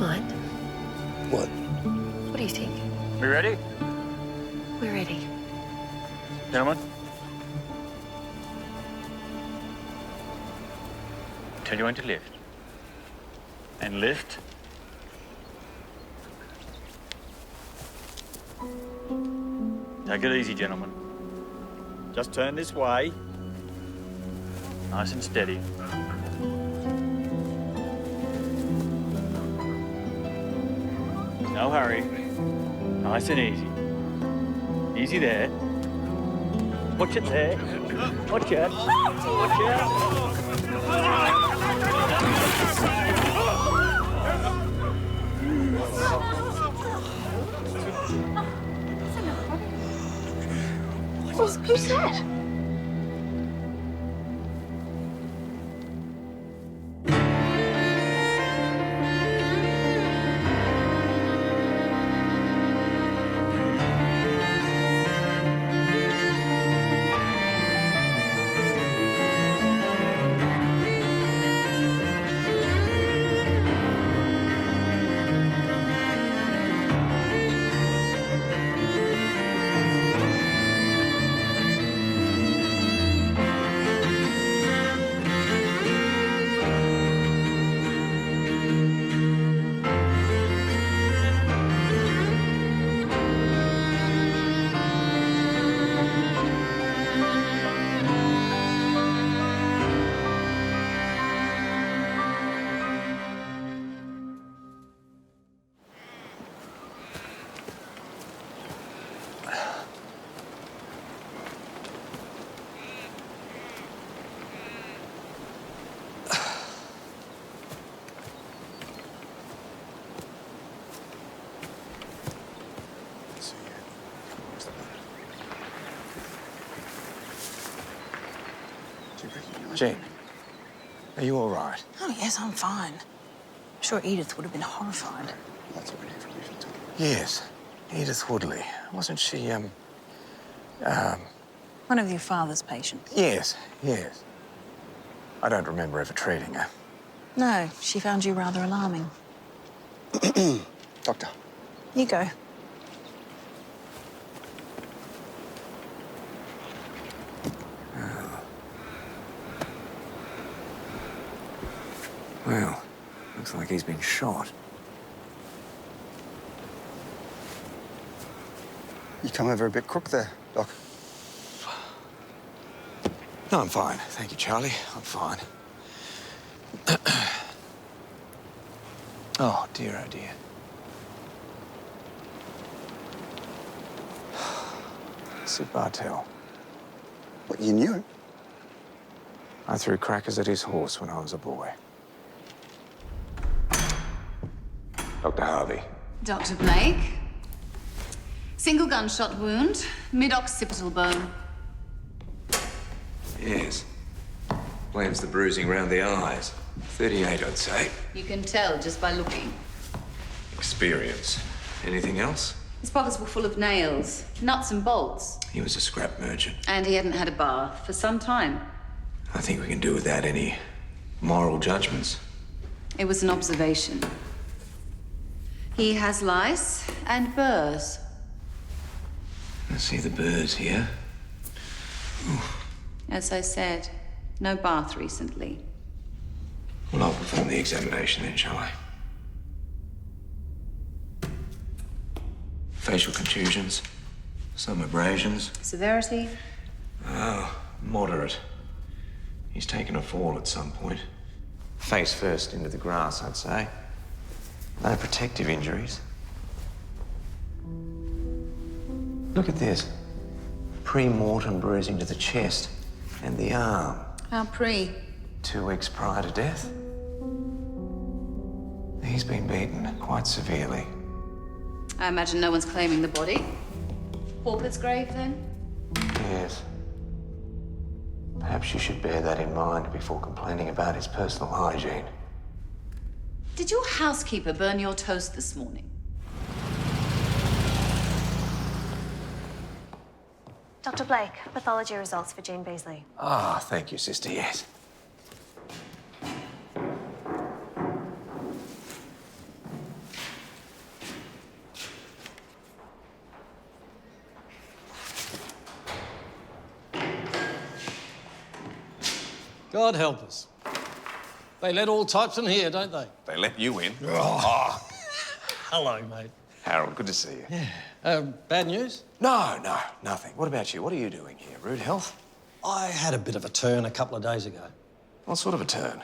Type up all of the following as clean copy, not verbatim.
mind? What? What do you think? We ready? We're ready. Gentlemen? Tell you when to lift. And lift. Take it easy, gentlemen. Just turn this way. Nice and steady. No hurry. Nice and easy. Easy there. Watch it there. Watch it. Watch it. Who's that? Jane, are you all right? Oh, yes, I'm fine. I'm sure Edith would have been horrified. That's what we need from you. Yes, Edith Woodley. Wasn't she, One of your father's patients. Yes, yes. I don't remember ever treating her. No, she found you rather alarming. Doctor. You go. Well, looks like he's been shot. You come over a bit crook there, Doc. No, I'm fine. Thank you, Charlie. I'm fine. Oh, dear, oh, dear. Sid Bartell. What, you knew him? I threw crackers at his horse when I was a boy. Dr. Harvey. Dr. Blake. Single gunshot wound, mid-occipital bone. Yes. Blames the bruising around the eyes. 38, I'd say. You can tell just by looking. Experience. Anything else? His pockets were full of nails, nuts and bolts. He was a scrap merchant. And he hadn't had a bath for some time. I think we can do without any moral judgments. It was an observation. He has lice and burrs. I see the birds here. Ooh. As I said, no bath recently. Well, I'll perform the examination then, shall I? Facial contusions, some abrasions. Severity? Oh, moderate. He's taken a fall at some point. Face first into the grass, I'd say. No protective injuries. Look at this. Pre-mortem bruising to the chest and the arm. How pre? 2 weeks prior to death. He's been beaten quite severely. I imagine no one's claiming the body. Pauper's grave, then? Yes. Perhaps you should bear that in mind before complaining about his personal hygiene. Did your housekeeper burn your toast this morning? Dr. Blake, pathology results for Jean Beasley. Ah, thank you, sister, yes. God help us. They let all types in here, don't they? They let you in. Hello, mate. Harold, good to see you. Bad news? No, nothing. What about you? What are you doing here? Rude health? I had a bit of a turn a couple of days ago. What sort of a turn?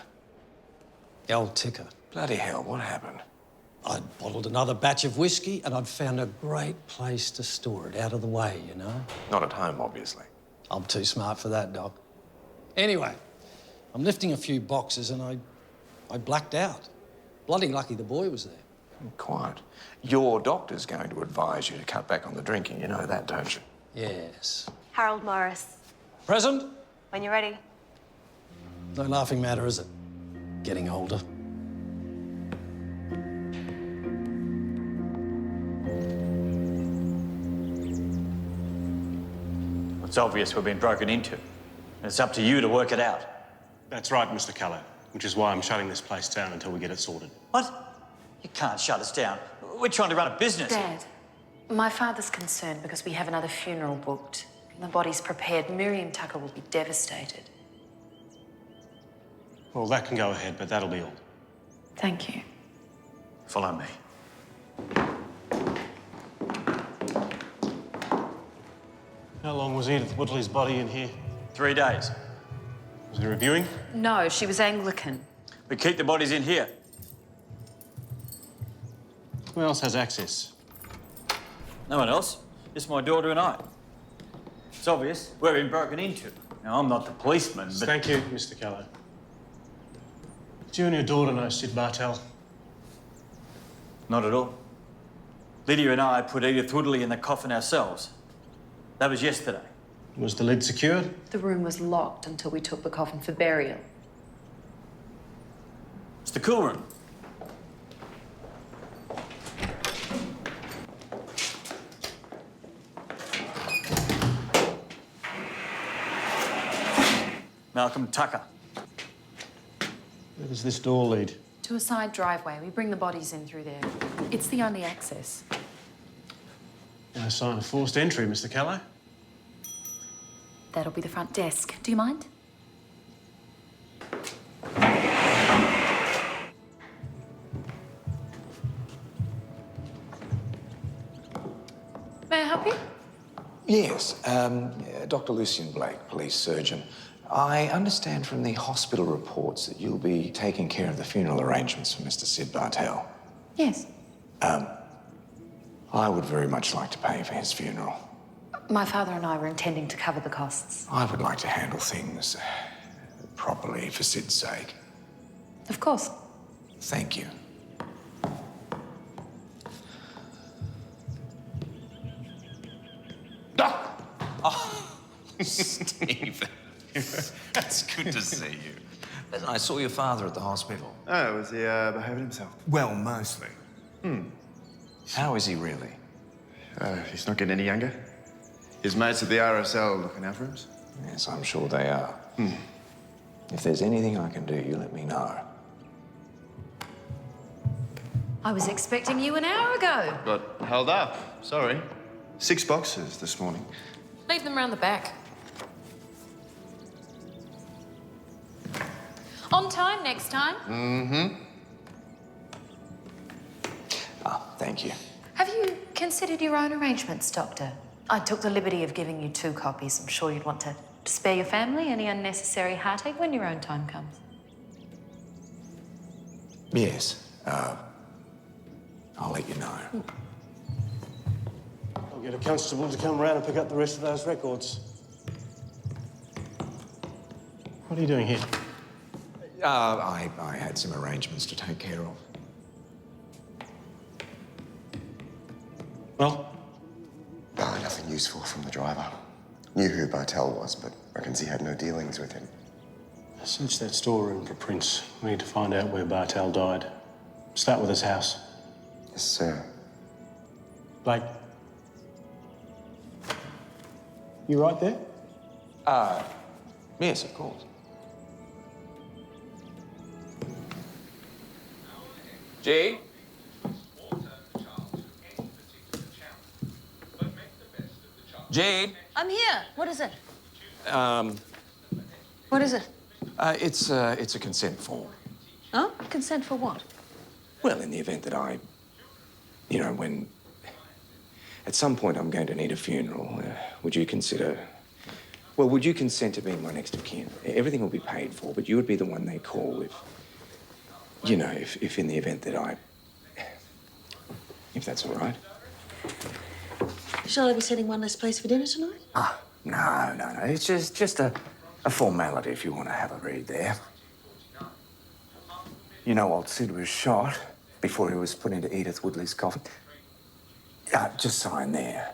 The old ticker. Bloody hell, what happened? I'd bottled another batch of whiskey and I'd found a great place to store it, out of the way, you know? Not at home, obviously. I'm too smart for that, Doc. Anyway, I'm lifting a few boxes and I blacked out. Bloody lucky the boy was there. Quiet. Your doctor's going to advise you to cut back on the drinking. You know that, don't you? Yes. Harold Morris. Present? When you're ready. No laughing matter, is it? Getting older. It's obvious we've been broken into. It's up to you to work it out. That's right, Mr. Callow, which is why I'm shutting this place down until we get it sorted. What? You can't shut us down. We're trying to run a business. Dad, my father's concerned because we have another funeral booked. The body's prepared. Miriam Tucker will be devastated. Well, that can go ahead, but that'll be all. Thank you. Follow me. How long was Edith Woodley's body in here? 3 days. Was there reviewing? No, she was Anglican. We keep the bodies in here. Who else has access? No one else. Just my daughter and I. It's obvious we've been broken into. Now, I'm not the policeman, but... Thank you, Mr. Callow. Do you and your daughter know Sid Bartell? Not at all. Lydia and I put Edith Woodley in the coffin ourselves. That was yesterday. Was the lid secured? The room was locked until we took the coffin for burial. It's the cool room. Malcolm Tucker. Where does this door lead? To a side driveway. We bring the bodies in through there. It's the only access. No sign of forced entry, Mr. Callow. That'll be the front desk. Do you mind? May I help you? Yes, Dr. Lucien Blake, police surgeon. I understand from the hospital reports that you'll be taking care of the funeral arrangements for Mr. Sid Bartell. Yes. I would very much like to pay for his funeral. My father and I were intending to cover the costs. I would like to handle things properly for Sid's sake. Of course. Thank you. Steve. That's good to see you. Listen, I saw your father at the hospital. Oh, was he behaving himself? Well, mostly. How is he really? He's not getting any younger. His mates at the RSL looking after him. Yes, I'm sure they are. If there's anything I can do, you let me know. I was expecting you an hour ago. Got held up. Sorry. 6 boxes this morning. Leave them round the back. On time next time. Thank you. Have you considered your own arrangements, Doctor? I took the liberty of giving you 2 copies. I'm sure you'd want to spare your family any unnecessary heartache when your own time comes. Yes. I'll let you know. I'll get a constable to come round and pick up the rest of those records. What are you doing here? I had some arrangements to take care of. Well? Nothing useful from the driver. Knew who Bartell was, but reckons he had no dealings with him. Search that storeroom for prints. We need to find out where Bartell died. Start with his house. Yes, sir. Blake. You right there? Yes, of course. G? Jade? I'm here. What is it? Um, What is it? It's a consent form. Oh, consent for what? Well, in the event that when at some point I'm going to need a funeral, would you consent to being my next of kin? Everything will be paid for, but you would be the one they call if in the event that if that's all right. Shall I be setting one less place for dinner tonight? No. It's just a formality if you want to have a read there. You know, old Sid was shot before he was put into Edith Woodley's coffin. Just sign there.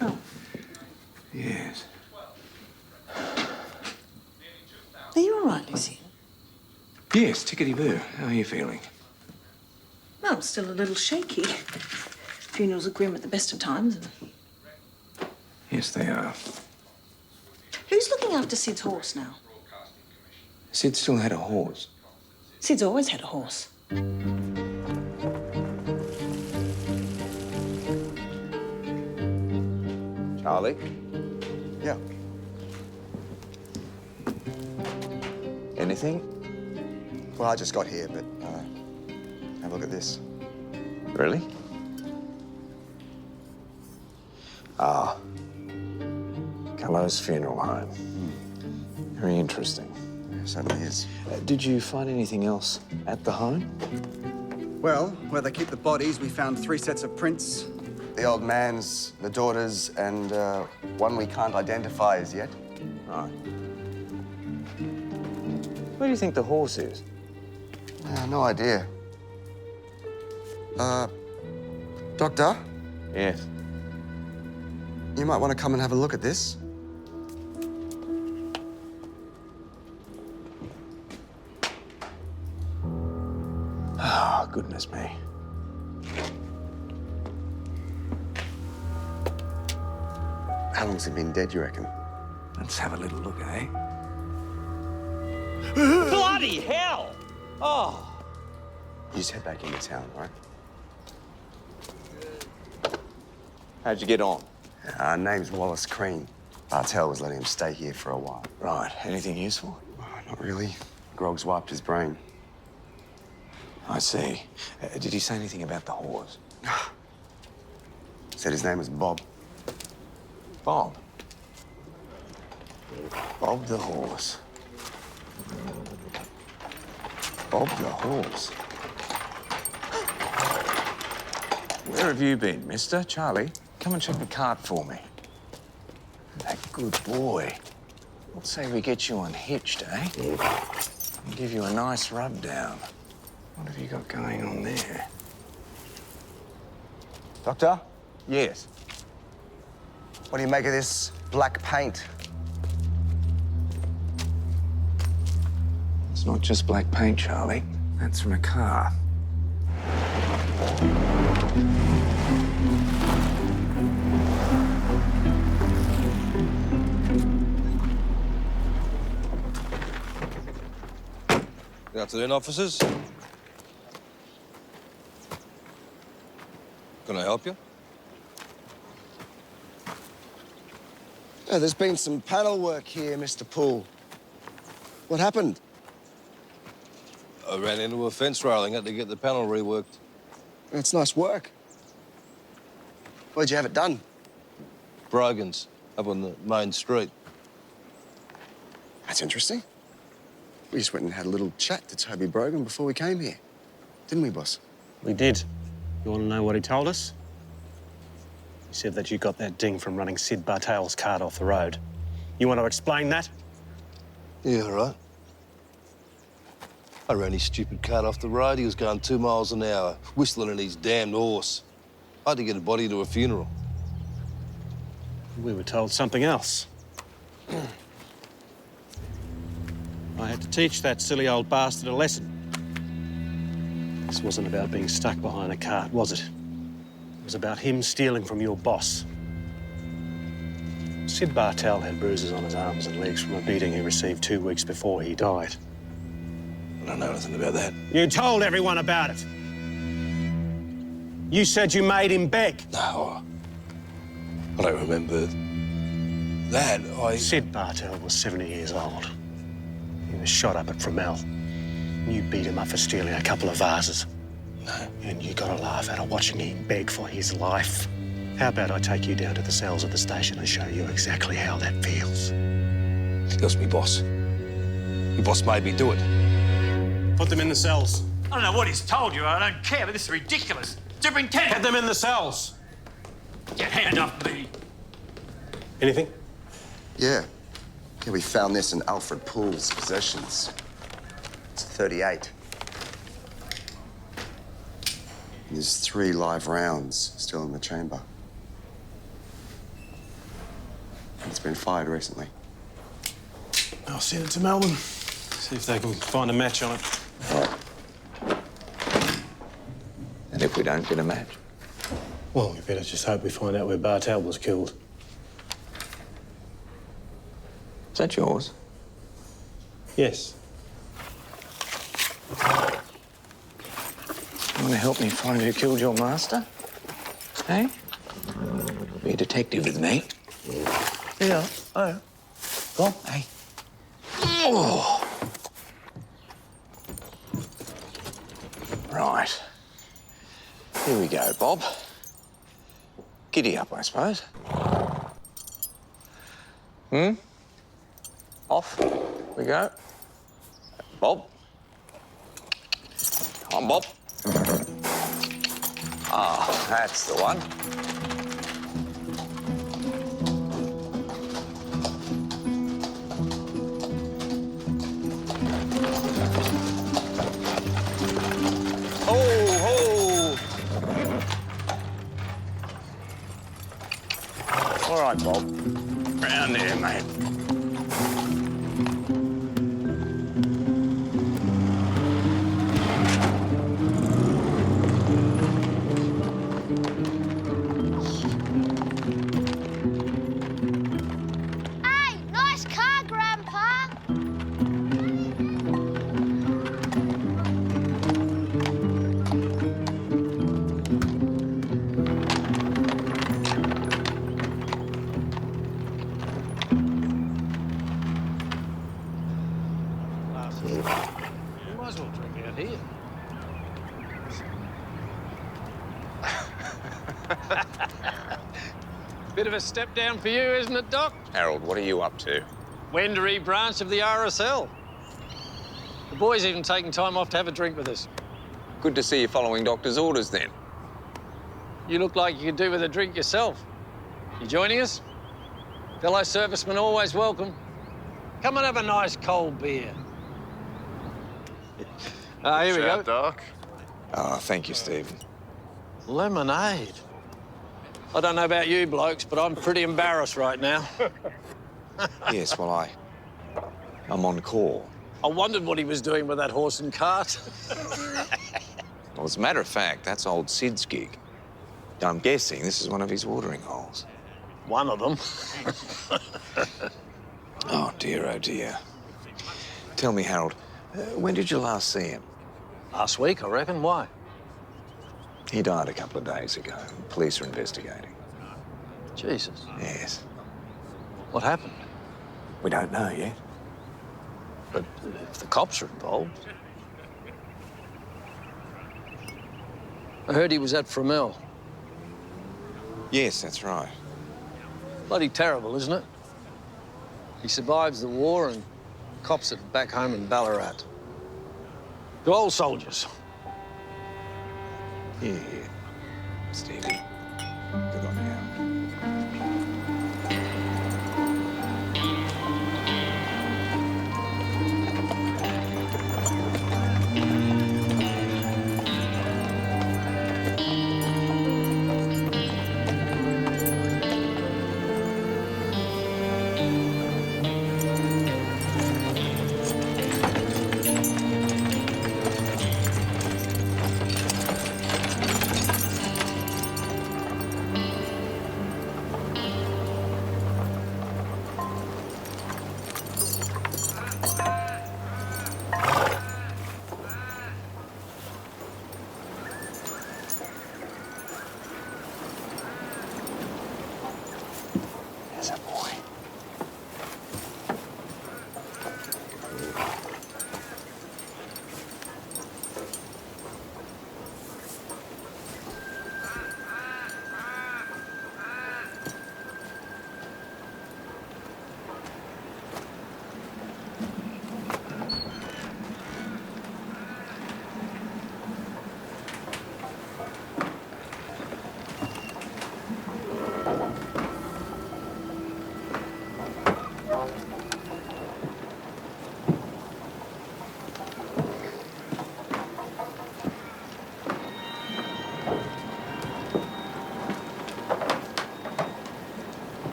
Oh. Yes. Are you all right, Lucy? Yes, tickety-boo. How are you feeling? Well, still a little shaky. Funerals are grim at the best of times. Yes, they are. Who's looking after Sid's horse now? Sid still had a horse. Sid's always had a horse. Charlie? Yeah. Anything? Well, I just got here, but have a look at this. Really? Carlo's funeral home. Very interesting. It certainly is. Did you find anything else at the home? Well, where they keep the bodies, we found 3 sets of prints. The old man's, the daughter's, and one we can't identify as yet. Right. Where do you think the horse is? No idea. Doctor? Yes. You might want to come and have a look at this. Oh, goodness me. How long's he been dead, you reckon? Let's have a little look, eh? Bloody hell! Oh. You just head back into town, right? How'd you get on? Name's Wallace Crean. Bartell was letting him stay here for a while. Right. Anything useful? Not really. Grog's wiped his brain. I see. Did he say anything about the horse? Said his name was Bob. Bob? Bob the horse. Bob the horse. Where have you been, mister? Charlie, come and check the cart for me. That good boy. Let's say we get you unhitched, eh? And give you a nice rub down. What have you got going on there? Doctor, Yes. what do you make of this black paint? It's not just black paint, Charlie. That's from a car. Good afternoon, officers. Can I help you? There's been some panel work here, Mr. Poole. What happened? I ran into a fence railing, had to get the panel reworked. It's nice work. Where'd you have it done? Brogan's, up on the main street. That's interesting. We just went and had a little chat to Toby Brogan before we came here. Didn't we, boss? We did. You want to know what he told us? He said that you got that ding from running Sid Bartell's cart off the road. You want to explain that? Yeah, all right. I ran his stupid cart off the road. He was going 2 miles an hour, whistling in his damned horse. I had to get a body to a funeral. We were told something else. I had to teach that silly old bastard a lesson. This wasn't about being stuck behind a cart, was it? It was about him stealing from your boss. Sid Bartell had bruises on his arms and legs from a beating he received 2 weeks before he died. I don't know anything about that. You told everyone about it. You said you made him beg. No, I don't remember that. Sid Bartell was 70 years old. He was shot up at Fromell. You beat him up for stealing a couple of vases. No. And you got a laugh out of watching him beg for his life. How about I take you down to the cells at the station and show you exactly how that feels? It was me boss. Me boss made me do it. Put them in the cells. I don't know what he's told you. I don't care, but this is ridiculous. Superintendent! Get them in the cells. Get hand off me. Anything? Yeah. Yeah, we found this in Alfred Poole's possessions. It's a 38. There's 3 live rounds still in the chamber. It's been fired recently. I'll send it to Melbourne. See if they can find a match on it. All right. And if we don't get a match? Well, we better just hope we find out where Bartel was killed. Is that yours? Yes. You want to help me find who killed your master? Hey? Be a detective with me. Yeah, oh. Go on, hey. Oh. Right. Here we go, Bob. Giddy up, I suppose. Off we go. Bob. Come on, Bob. Ah, that's the one. All right, Bob. Round there, mate. Hey, nice car, Grandpa. You might as well drink out here. Bit of a step down for you, isn't it, Doc? Harold, what are you up to? Wendouree branch of the RSL. The boy's even taking time off to have a drink with us. Good to see you following doctor's orders, then. You look like you could do with a drink yourself. You joining us? Fellow servicemen always welcome. Come and have a nice cold beer. Here we go. Doc. Oh, thank you, Stephen. Lemonade. I don't know about you blokes, but I'm pretty embarrassed right now. Yes, well, I'm on call. I wondered what he was doing with that horse and cart. Well, as a matter of fact, that's old Sid's gig. I'm guessing this is one of his watering holes. One of them. Oh, dear. Tell me, Harold, when did you last see him? Last week, I reckon. Why? He died a couple of days ago. Police are investigating. Jesus. Yes. What happened? We don't know yet. But if the cops are involved... I heard he was at Fromell. Yes, that's right. Bloody terrible, isn't it? He survives the war and cops it back home in Ballarat. To old soldiers. Here, Stevie. Good on you.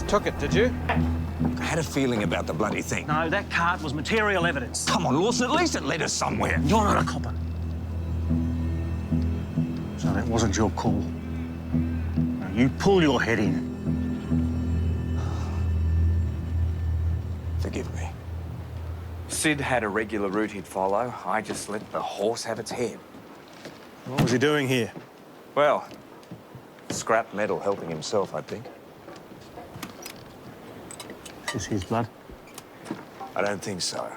took it, did you? I had a feeling about the bloody thing. No, that card was material evidence. Come on, Lawson, at least it led us somewhere. You're not a copper. So that wasn't your call. Now you pull your head in. Forgive me. Sid had a regular route he'd follow. I just let the horse have its head. What was he doing here? Well, scrap metal helping himself, I think. Is his blood? I don't think so.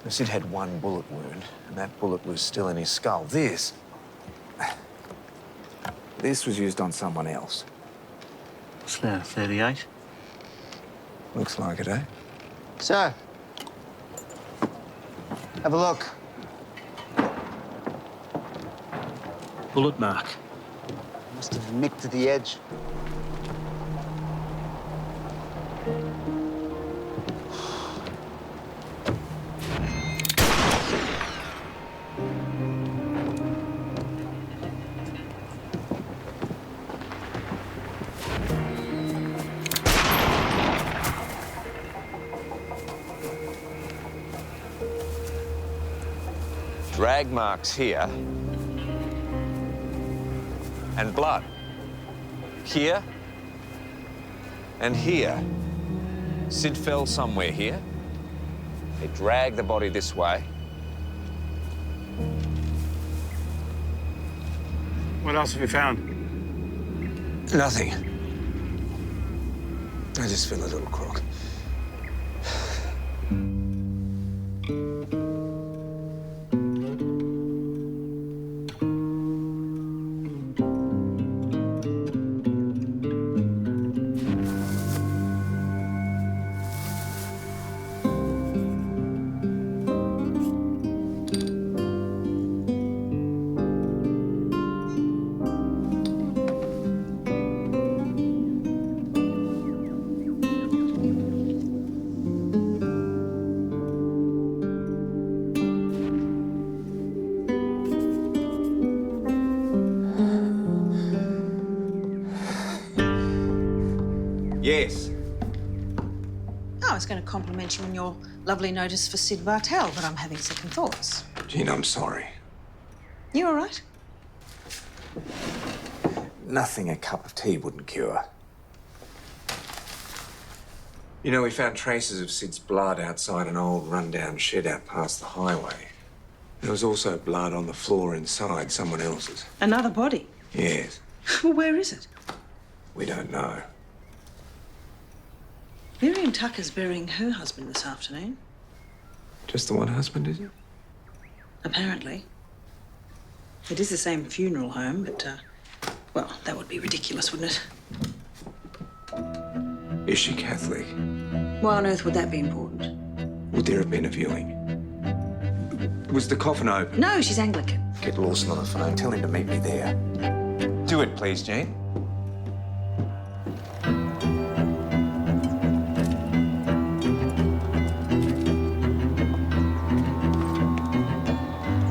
Sid had one bullet wound, and that bullet was still in his skull. This was used on someone else. What's that, 38? Looks like it, eh? Sir, have a look. Bullet mark. Must have nicked to the edge. Drag marks here. And blood. Here. And here. Sid fell somewhere here. They dragged the body this way. What else have you found? Nothing. I just feel a little crook. Yes. I was going to compliment you on your lovely notice for Sid Bartell, but I'm having second thoughts. Jean, I'm sorry. You all right? Nothing a cup of tea wouldn't cure. You know, we found traces of Sid's blood outside an old rundown shed out past the highway. There was also blood on the floor inside someone else's. Another body? Yes. Well, where is it? We don't know. Miriam Tucker's burying her husband this afternoon. Just the one husband, is it? Apparently. It is the same funeral home, but, well, that would be ridiculous, wouldn't it? Is she Catholic? Why on earth would that be important? Would there have been a viewing? Was the coffin open? No, she's Anglican. Get Lawson on the phone. Tell him to meet me there. Do it, please, Jean.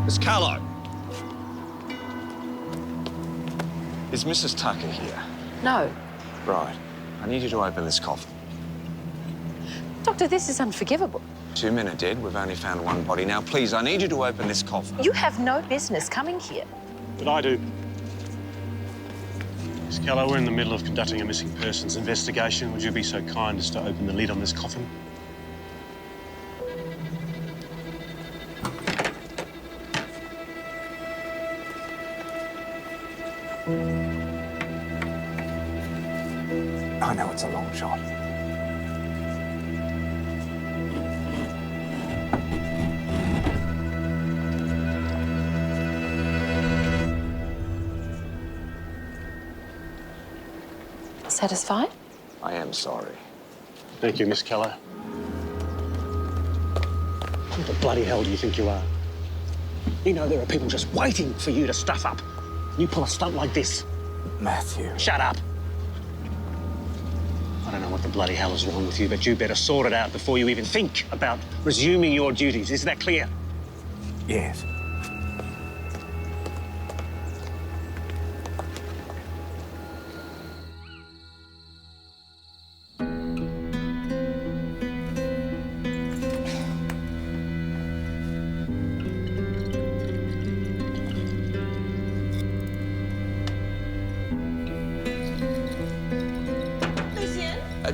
Miss Carlo. Is Mrs. Tucker here? No. Right. I need you to open this coffin. Doctor, this is unforgivable. 2 men are dead. We've only found one body. Now, please, I need you to open this coffin. You have no business coming here. But I do. Miss Keller, we're in the middle of conducting a missing persons investigation. Would you be so kind as to open the lid on this coffin? I know it's a long shot. Satisfied? I am sorry. Thank you, Miss Keller. Who the bloody hell do you think you are? You know there are people just waiting for you to stuff up. You pull a stunt like this. Matthew. Shut up. I don't know what the bloody hell is wrong with you, but you better sort it out before you even think about resuming your duties. Is that clear? Yes.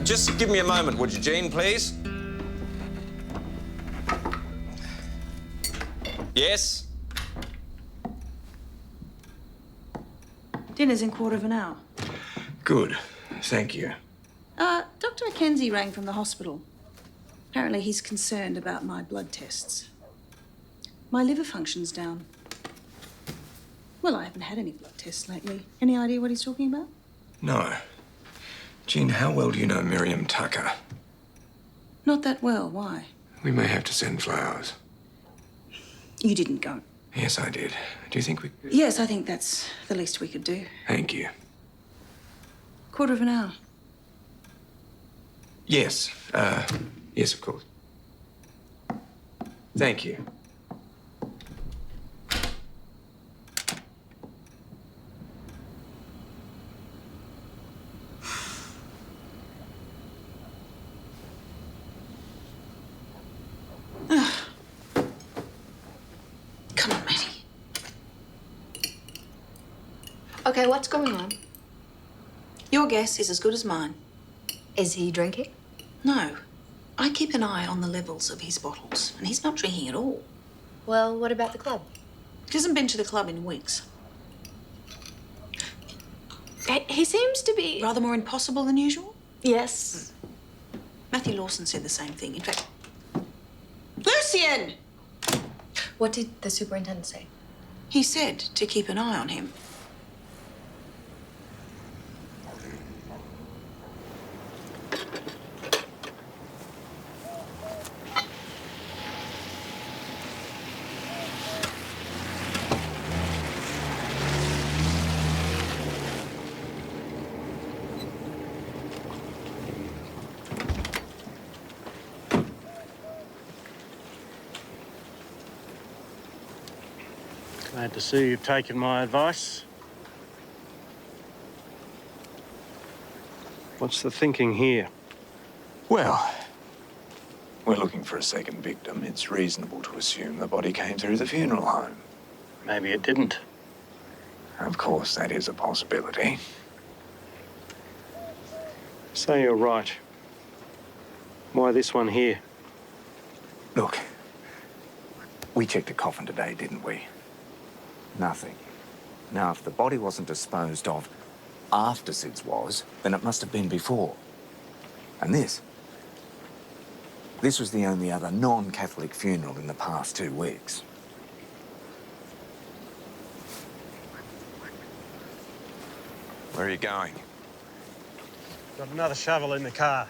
Just give me a moment, would you, Jean, please? Yes? Dinner's in quarter of an hour. Good. Thank you. Dr. Mackenzie rang from the hospital. Apparently he's concerned about my blood tests. My liver function's down. Well, I haven't had any blood tests lately. Any idea what he's talking about? No. Jean, how well do you know Miriam Tucker? Not that well. Why? We may have to send flowers. You didn't go. Yes, I did. Do you think we... Yes, I think that's the least we could do. Thank you. Quarter of an hour. Yes. Yes, of course. Thank you. Come on, Matty. Okay, what's going on? Your guess is as good as mine. Is he drinking? No. I keep an eye on the levels of his bottles, and he's not drinking at all. Well, what about the club? He hasn't been to the club in weeks. He seems to be... Rather more impossible than usual? Yes. Matthew Lawson said the same thing. In fact... Lucian! What did the superintendent say? He said to keep an eye on him. Glad to see you've taken my advice. What's the thinking here? Well, we're looking for a second victim. It's reasonable to assume the body came through the funeral home. Maybe it didn't. Of course, that is a possibility. Say you're right. Why this one here? Look, we checked a coffin today, didn't we? Nothing. Now, if the body wasn't disposed of after Sid's was, then it must have been before. And this was the only other non-Catholic funeral in the past 2 weeks. Where are you going? Got another shovel in the car.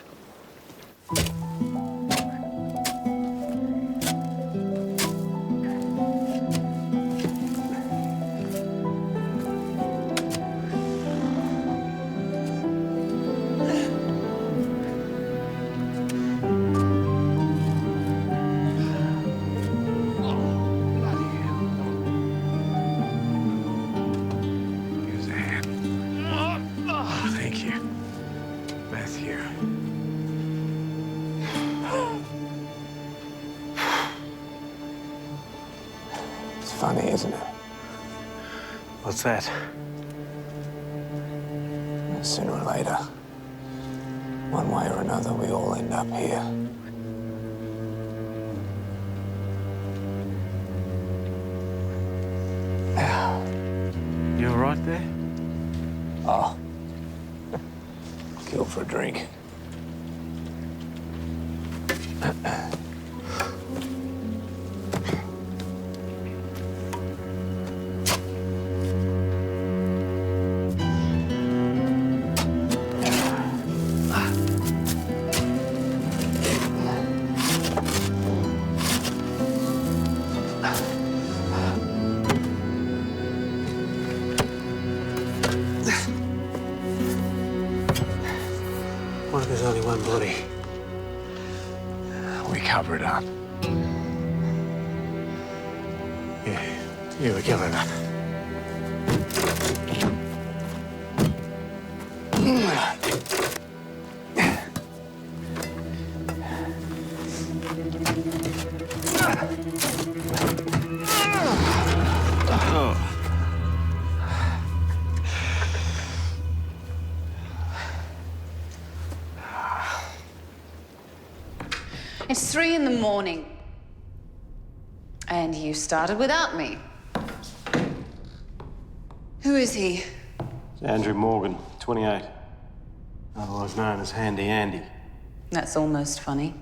Funny, isn't it? What's that? Sooner or later, one way or another, we all end up here. You all right there? Oh. Kill for a drink. Why there's only one body? We cover it up. Yeah, we cover it up. It's 3 in the morning. And you started without me. Who is he? Andrew Morgan, 28. Otherwise known as Handy Andy. That's almost funny.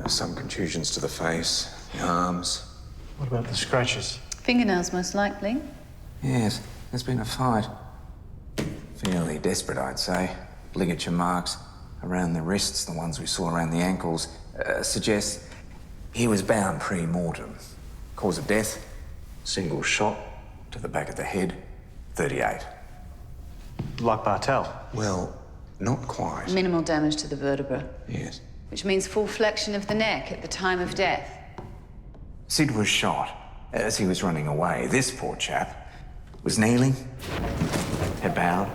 Some contusions to the face, the arms. What about the scratches? Fingernails, most likely. Yes, there's been a fight. Fairly desperate, I'd say. Ligature marks around the wrists, the ones we saw around the ankles, suggest he was bound pre-mortem. Cause of death, single shot to the back of the head, 38. Like Bartel? Well, not quite. Minimal damage to the vertebra. Yes. Which means full flexion of the neck at the time of death. Sid was shot as he was running away. This poor chap was kneeling, head bowed,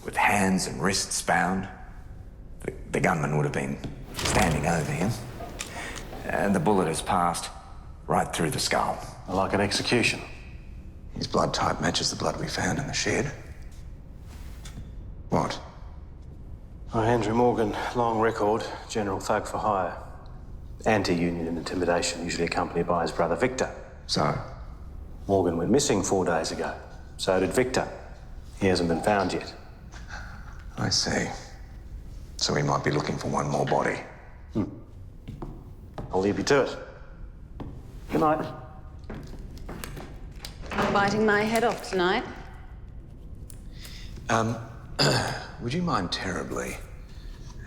with hands and wrists bound. The gunman would have been standing over him. And the bullet has passed right through the skull. Like an execution. His blood type matches the blood we found in the shed. What? Oh, Andrew Morgan, long record, general thug for hire. Anti-union and intimidation, usually accompanied by his brother Victor. So? Morgan went missing 4 days ago. So did Victor. He hasn't been found yet. I see. So we might be looking for one more body. I'll leave you to it. Good night. Biting my head off tonight. Would you mind terribly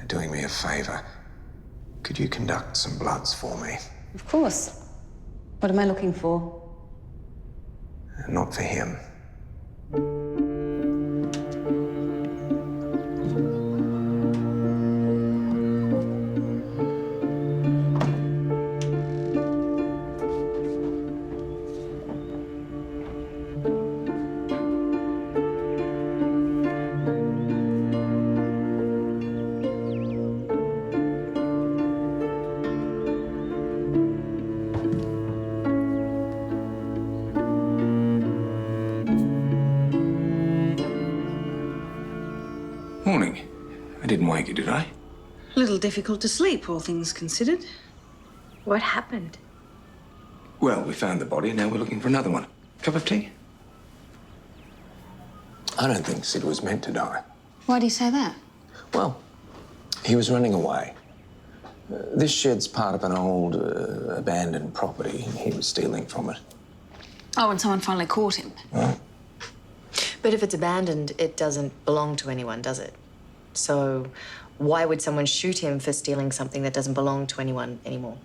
doing me a favor? Could you conduct some bloods for me? Of course. What am I looking for? Not for him. Morning. I didn't wake you, did I? A little difficult to sleep, all things considered. What happened? Well, we found the body, now we're looking for another one. Cup of tea? I don't think Sid was meant to die. Why do you say that? Well, he was running away. This shed's part of an old, abandoned property, and he was stealing from it. Oh, and someone finally caught him. Well, But if it's abandoned, it doesn't belong to anyone, does it? So why would someone shoot him for stealing something that doesn't belong to anyone anymore?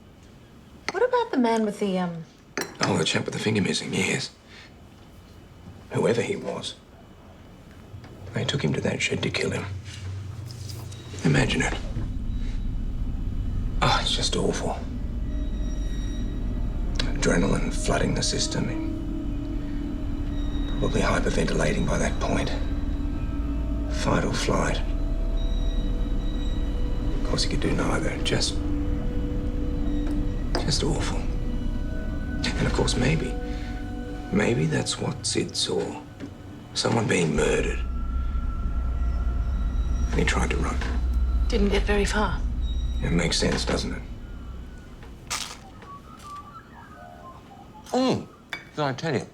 What about the man with the, oh, the chap with the finger missing, yes. Whoever he was. They took him to that shed to kill him. Imagine it. Oh, it's just awful. Adrenaline flooding the system. Probably hyperventilating by that point. Fight or flight. Of course, he could do neither. Just awful. And of course, maybe that's what Sid saw. Someone being murdered. And he tried to run. Didn't get very far. It makes sense, doesn't it? Oh, did I tell you?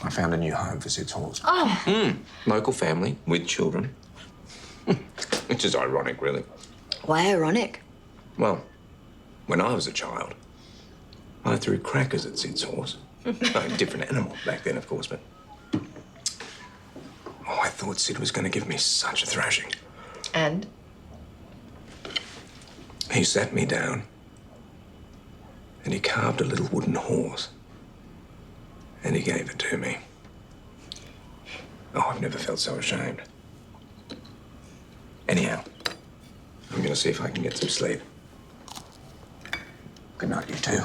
I found a new home for Sid's horse. Oh. Local family with children. Which is ironic, really. Why ironic? Well, when I was a child, I threw crackers at Sid's horse. No, different animal back then, of course, but... Oh, I thought Sid was going to give me such a thrashing. And? He sat me down and he carved a little wooden horse and he gave it to me. Oh, I've never felt so ashamed. Anyhow, I'm going to see if I can get some sleep. Good night, you two.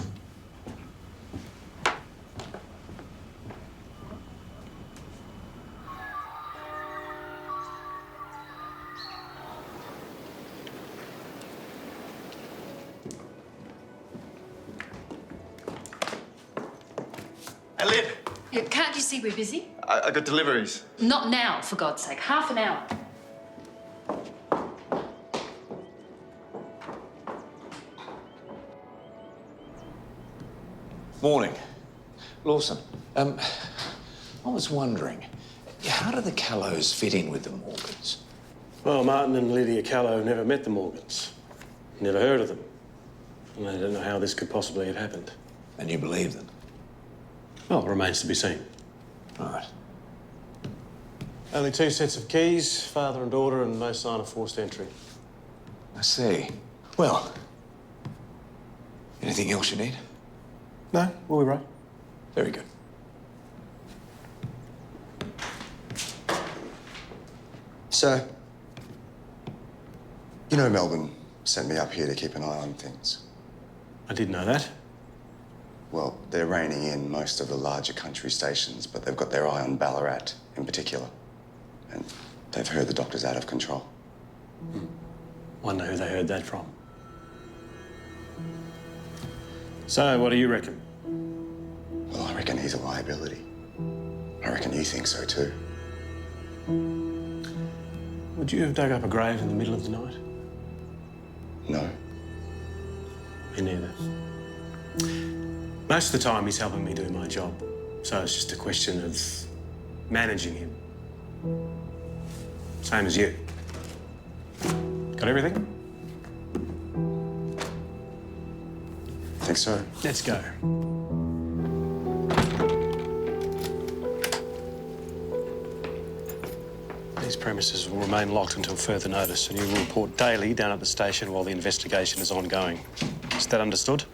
Hey, Liv. Yeah, can't you see we're busy? I got deliveries. Not now, for God's sake. Half an hour. Morning. Lawson, I was wondering, how do the Callows fit in with the Morgans? Well, Martin and Lydia Callow never met the Morgans. Never heard of them. And they don't know how this could possibly have happened. And you believe them? Well, it remains to be seen. Right. Only 2 sets of keys, father and daughter, and no sign of forced entry. I see. Well, anything else you need? No, we'll be right. Very good. Sir, you know Melbourne sent me up here to keep an eye on things. I did know that. Well, they're reining in most of the larger country stations, but they've got their eye on Ballarat in particular. And they've heard the doctor's out of control. Wonder who they heard that from. So, what do you reckon? Well, I reckon he's a liability. I reckon you think so too. Would you have dug up a grave in the middle of the night? No. Me neither. Most of the time he's helping me do my job. So it's just a question of managing him. Same as you. Got everything? Think so? Let's go. These premises will remain locked until further notice, and you will report daily down at the station while the investigation is ongoing. Is that understood?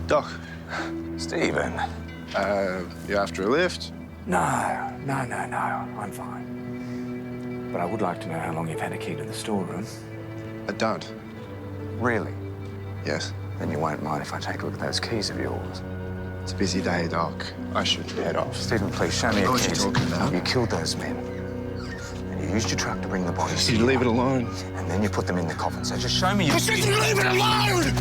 Doc. Stephen. You after a lift? No. I'm fine. But I would like to know how long you've had a key to the storeroom. I don't. Really? Yes. Then you won't mind if I take a look at those keys of yours. It's a busy day, Doc. I should head off. Stephen, please show me I know your what you're keys. talking about. You killed those men. You used your truck to bring the bodies You here. leave it alone. And then you put them in the coffin. So just show me you... I said you leave it alone!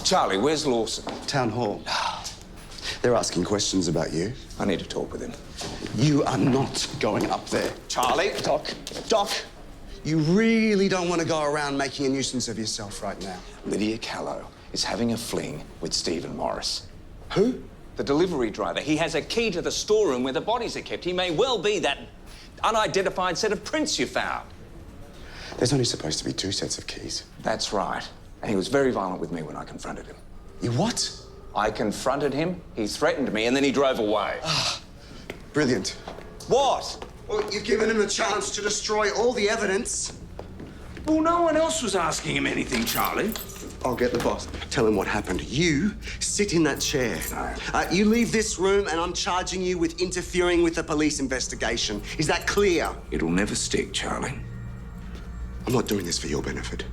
Charlie, where's Lawson? Town hall. They're asking questions about you. I need to talk with him. You are not going up there. Charlie? Doc, you really don't want to go around making a nuisance of yourself right now. Lydia Callow is having a fling with Stephen Morris. Who? The delivery driver. He has a key to the storeroom where the bodies are kept. He may well be that unidentified set of prints you found. There's only supposed to be 2 sets of keys. That's right. And he was very violent with me when I confronted him. You what? I confronted him, he threatened me, and then he drove away. Brilliant. What? Well, you've given him a chance to destroy all the evidence. Well, no one else was asking him anything, Charlie. I'll get the boss. Tell him what happened. You sit in that chair. No. You leave this room and I'm charging you with interfering with the police investigation. Is that clear? It'll never stick, Charlie. I'm not doing this for your benefit.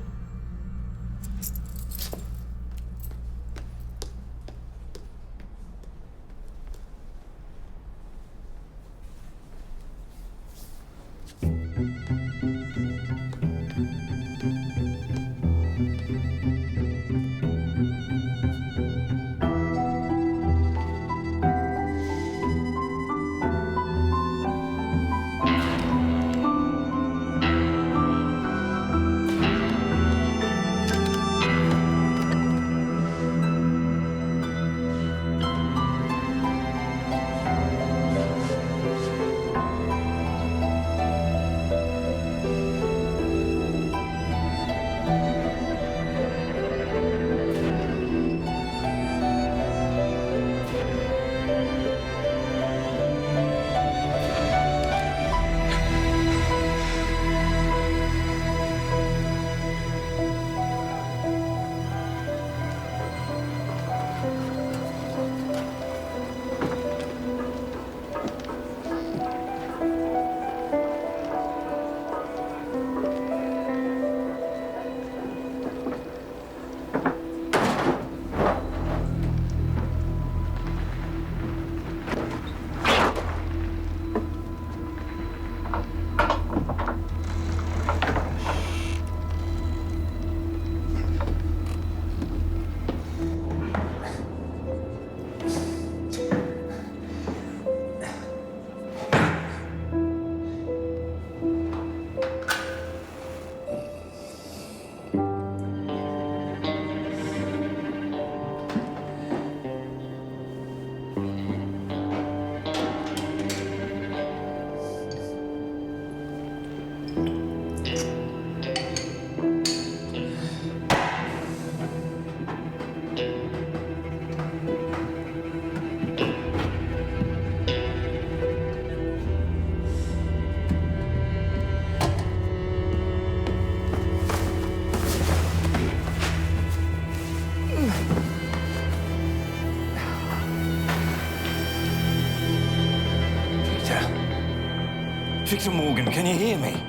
Victor Morgan, can you hear me?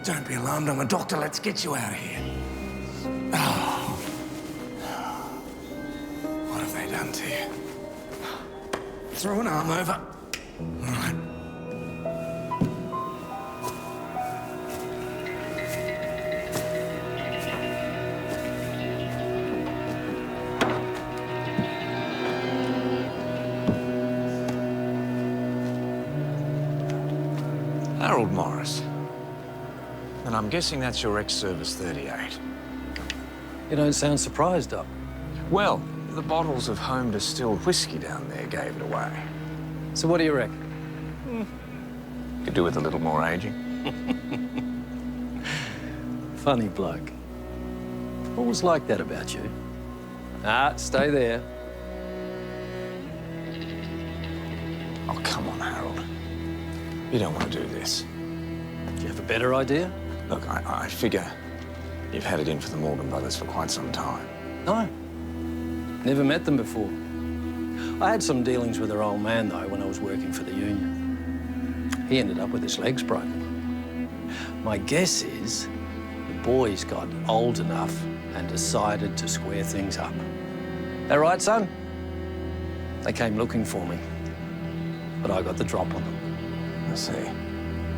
Don't be alarmed, I'm a doctor. Let's get you out of here. Oh. What have they done to you? Throw an arm over. All right. Harold Morris. And I'm guessing that's your ex-service 38. You don't sound surprised, Doc. Well, the bottles of home-distilled whiskey down there gave it away. So what do you reckon? Could do with a little more aging. Funny bloke. Always like that about you. Ah, stay there. Oh, come on, Harold. You don't want to do this. Do you have a better idea? Look, I figure You've had it in for the Morgan brothers for quite some time. No. Never met them before. I had some dealings with their old man, though, when I was working for the union. He ended up with his legs broken. My guess is the boys got old enough and decided to square things up. That right, son? They came looking for me, but I got the drop on them. I see.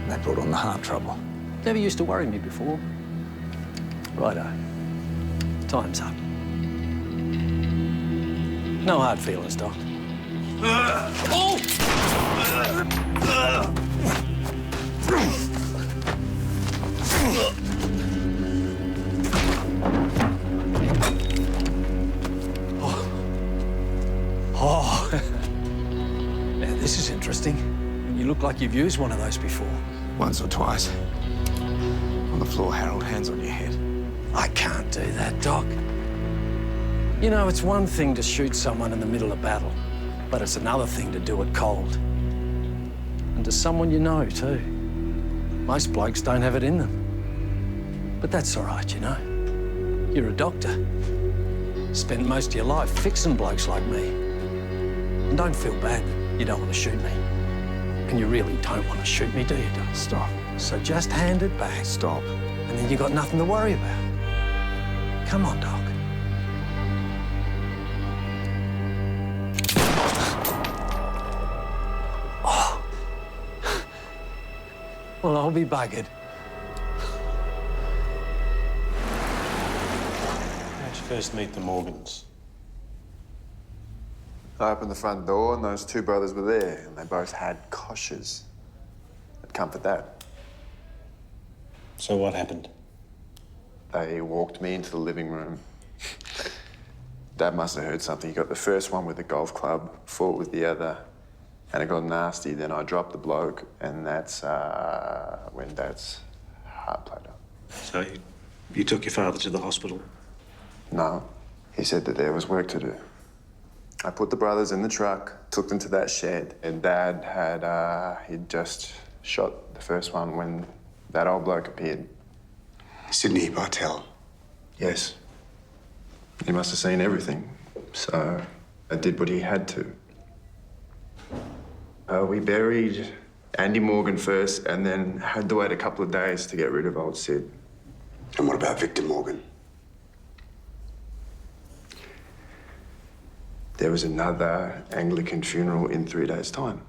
That brought on the heart trouble. Never used to worry me before. Righto. Time's up. No hard feelings, Doc. Oh! Oh. Now, this is interesting. You look like you've used one of those before. Once or twice. On the floor, Harold, hands on your head. I can't do that, Doc. You know, it's one thing to shoot someone in the middle of battle, but it's another thing to do it cold. And to someone you know, too. Most blokes don't have it in them. But that's all right, you know. You're a doctor. Spent most of your life fixing blokes like me. And don't feel bad that you don't want to shoot me. And you really don't want to shoot me, do you, Doc? Stop. So just hand it back. Stop. And then you got nothing to worry about. Come on, Doc. Oh. Well, I'll be buggered. How'd you first meet the Morgans? I opened the front door and those two brothers were there, and they both had koshes. I'd comfort that. So what happened? They walked me into the living room. Dad must have heard something. He got the first one with a golf club, fought with the other, and it got nasty. Then I dropped the bloke, and that's when Dad's heart played up. So you took your father to the hospital? No. He said that there was work to do. I put the brothers in the truck, took them to that shed, and Dad had, he'd just shot the first one when that old bloke appeared. Sydney Bartell. Yes. He must have seen everything, so I did what he had to. We buried Andy Morgan first and then had to wait a couple of days to get rid of old Sid. And what about Victor Morgan? There was another Anglican funeral in 3 days' time.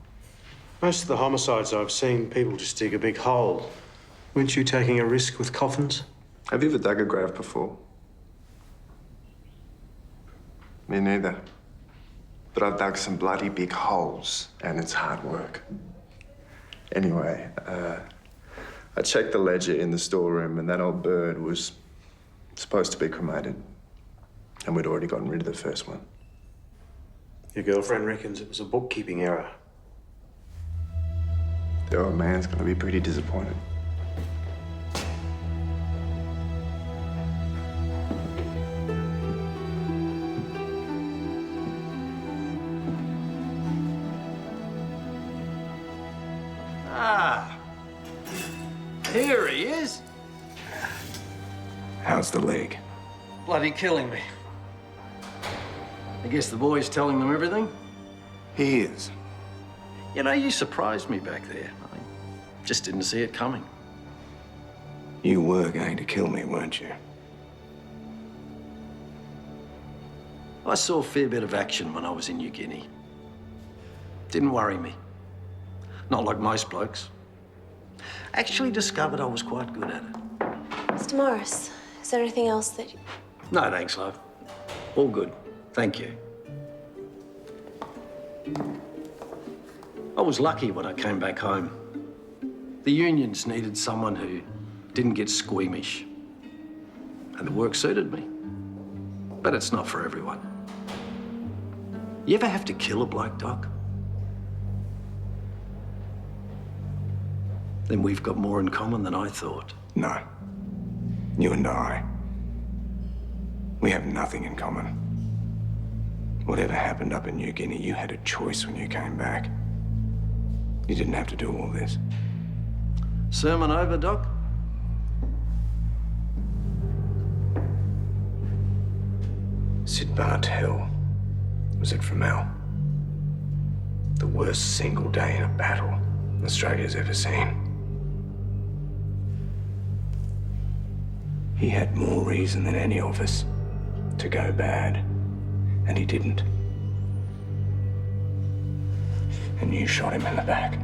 Most of the homicides I've seen, people just dig a big hole. Weren't you taking a risk with coffins? Have you ever dug a grave before? Me neither. But I've dug some bloody big holes, and it's hard work. Anyway, I checked the ledger in the storeroom, and that old bird was supposed to be cremated. And we'd already gotten rid of the first one. Your girlfriend reckons it was a bookkeeping error. The old man's gonna be pretty disappointed. Ah, here he is. How's the leg? Bloody killing me. I guess the boy's telling them everything? He is. You know, you surprised me back there. I just didn't see it coming. You were going to kill me, weren't you? I saw a fair bit of action when I was in New Guinea. Didn't worry me. Not like most blokes. Actually discovered I was quite good at it. Mr. Morris, is there anything else that you... No, thanks, love. All good. Thank you. I was lucky when I came back home. The unions needed someone who didn't get squeamish. And the work suited me. But it's not for everyone. You ever have to kill a bloke, Doc? Then we've got more in common than I thought. No. You and I. We have nothing in common. Whatever happened up in New Guinea, you had a choice when you came back. You didn't have to do all this. Sermon over, Doc? Sid Bartell. Was it from Al? The worst single day in a battle Australia's ever seen. He had more reason than any of us to go bad, and he didn't. And you shot him in the back.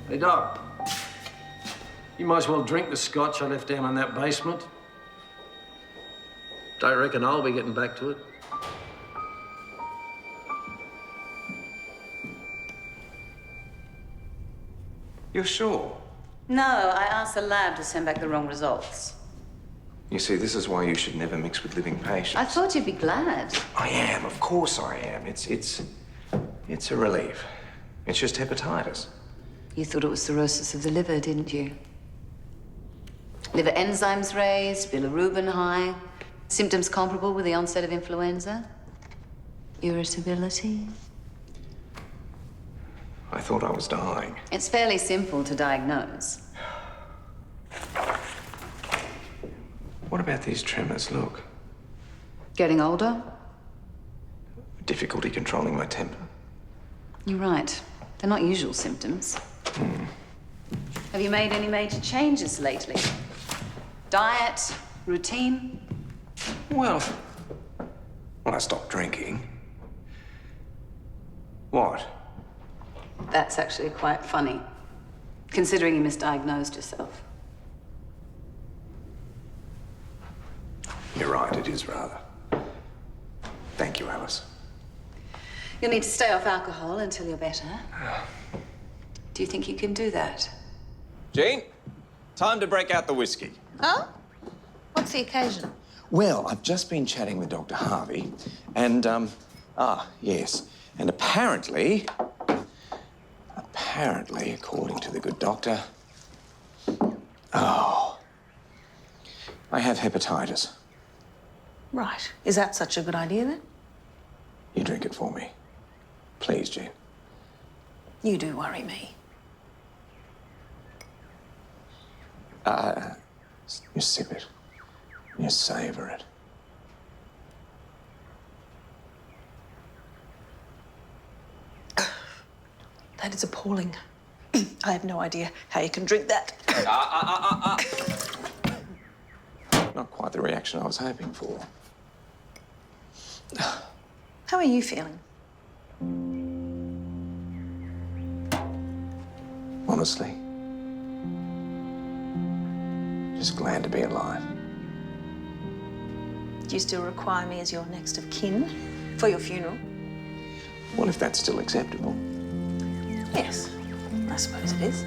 Hey, Doc. You might as well drink the scotch I left down in that basement. Don't reckon I'll be getting back to it. You're sure? No, I asked the lab to send back the wrong results. You see, this is why you should never mix with living patients. I thought you'd be glad. I am, of course I am. It's a relief. It's just hepatitis. You thought it was cirrhosis of the liver, didn't you? Liver enzymes raised, bilirubin high, symptoms comparable with the onset of influenza, irritability. I thought I was dying. It's fairly simple to diagnose. What about these tremors? Look. Getting older? Difficulty controlling my temper. You're right. They're not usual symptoms. Have you made any major changes lately? Diet? Routine? Well, I stopped drinking. What? That's actually quite funny, considering you misdiagnosed yourself. You're right, it is rather. Thank you, Alice. You'll need to stay off alcohol until you're better. Do you think you can do that? Jean, time to break out the whiskey. Oh? What's the occasion? Well, I've just been chatting with Dr. Harvey, and, yes, and apparently, according to the good doctor, I have hepatitis. Right. Is that such a good idea, then? You drink it for me. Please, Jean. You do worry me. You sip it. You savor it. That is appalling. I have no idea how you can drink that. Not quite the reaction I was hoping for. How are you feeling? Honestly, just glad to be alive. Do you still require me as your next of kin for your funeral? Well, if that's still acceptable. Yes, I suppose it is.